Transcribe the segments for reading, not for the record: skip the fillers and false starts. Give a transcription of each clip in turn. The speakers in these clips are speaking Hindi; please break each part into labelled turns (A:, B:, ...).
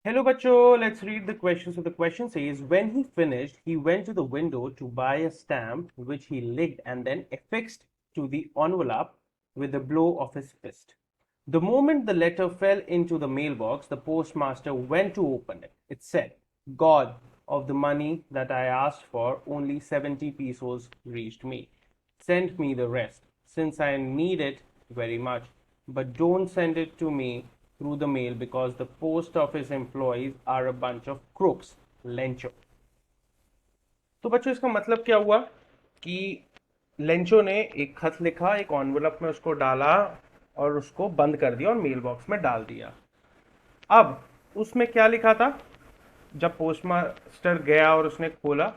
A: Hello, Bacho. Let's read the question. So the question says, when he finished, he went to the window to buy a stamp, which he licked and then affixed to the envelope with a blow of his fist. The moment the letter fell into the mailbox, the postmaster went to open it. It said, God, of the money that I asked for, only 70 pesos reached me. Send me the rest, since I need it very much. But don't send it to me through the mail because the post office employees are a bunch of crooks. Lencho. तो बच्चों इसका मतलब क्या हुआ कि लेंचो ने एक खत लिखा, एक एनवलप में उसको डाला और उसको बंद कर दिया और मेल बॉक्स में डाल दिया। अब उसमें क्या लिखा था? जब पोस्टमास्टर गया और उसने खोला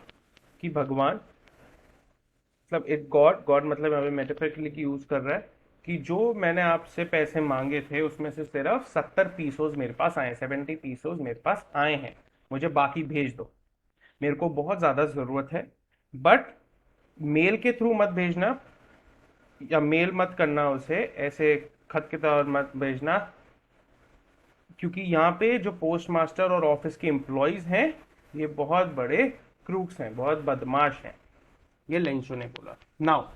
A: कि भगवान, मतलब एक गॉड, गॉड मतलब यहाँ पे मेटाफोरिकली यूज कर रहा है कि जो मैंने आपसे पैसे मांगे थे उसमें से सिर्फ 70 पीसोज मेरे पास आए, 70 पीसोज मेरे पास आए हैं, मुझे बाकी भेज दो, मेरे को बहुत ज्यादा जरूरत है। बट मेल के थ्रू मत भेजना, या मेल मत करना, उसे ऐसे खत के तौर मत भेजना, क्योंकि यहाँ पे जो पोस्ट मास्टर और ऑफिस के एम्प्लॉयज हैं ये बहुत बड़े क्रूक्स हैं, बहुत बदमाश हैं। ये लेंचो ने बोला। Now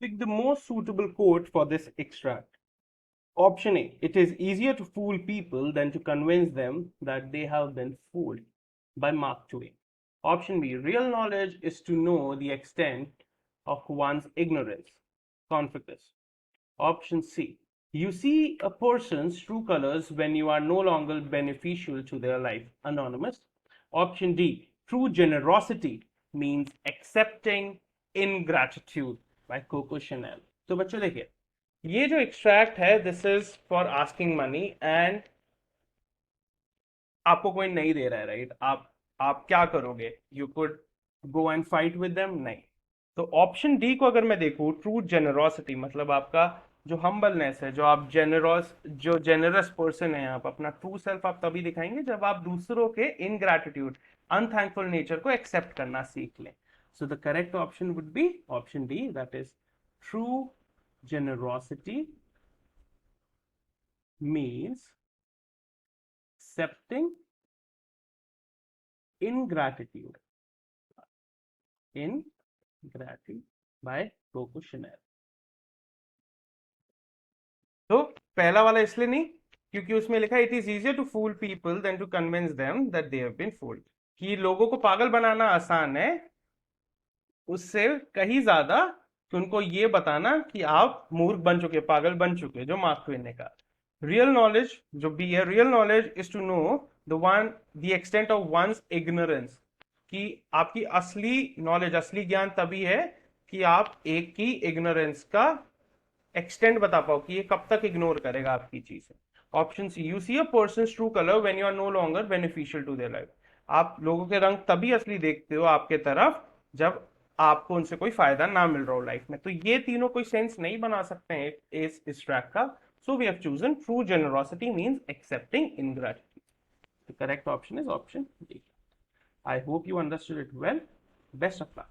A: pick the most suitable quote for this extract. Option A, it is easier to fool people than to convince them that they have been fooled, by Mark Twain. Option B, real knowledge is to know the extent of one's ignorance, Confucius. Option C, you see a person's true colors when you are no longer beneficial to their life, Anonymous. Option D, true generosity means accepting ingratitude, by Coco Chanel. तो बच्चों देखिए, ये जो एक्सट्रैक्ट है this is for asking money and आपको कोई नहीं दे रहा है, राइट? आप क्या करोगे? You could go and fight with them? नहीं। तो ऑप्शन डी को अगर मैं देखूं, ट्रू जेनरोसिटी, मतलब आपका जो हम्बलनेस है, जो आप जेनरस, जो जेनरस पर्सन है, आप अपना ट्रू सेल्फ आप तभी दिखाएंगे जब आप दूसरों के इनग्रैटिट्यूड, अनथैंकफुल नेचर को एक्सेप्ट करना सीख लें। So the correct option would be option D, that is true generosity means accepting ingratitude. Ingratitude by Coco Chanel. तो पहला वाला इसलिए नहीं क्योंकि उसमें लिखा it is easier to fool people than to convince them that they have been fooled, कि लोगों को पागल बनाना आसान है उससे कहीं ज्यादा कि उनको ये बताना कि आप मूर्ख बन चुके, पागल बन चुके, जो मार्क ट्वेन ने कहा। रियल नॉलेज जो भी है, real knowledge is to know the extent of one's ignorance, कि आपकी असली नॉलेज, असली ज्ञान तभी है कि आप एक की इग्नोरेंस का एक्सटेंड बता पाओ कि ये कब तक इग्नोर करेगा आपकी चीजें। Option C, you see a person true colour when you are no longer beneficial to their life, आप लोगों के रंग तभी असली देखते हो आपके तरफ जब आपको उनसे कोई फायदा ना मिल रहा हो लाइफ में। तो ये तीनों कोई सेंस नहीं बना सकते हैं इस ट्रैक का। So we have chosen true generosity means accepting ingratitude. The correct option is option D. I hope you understood it well. Best of luck.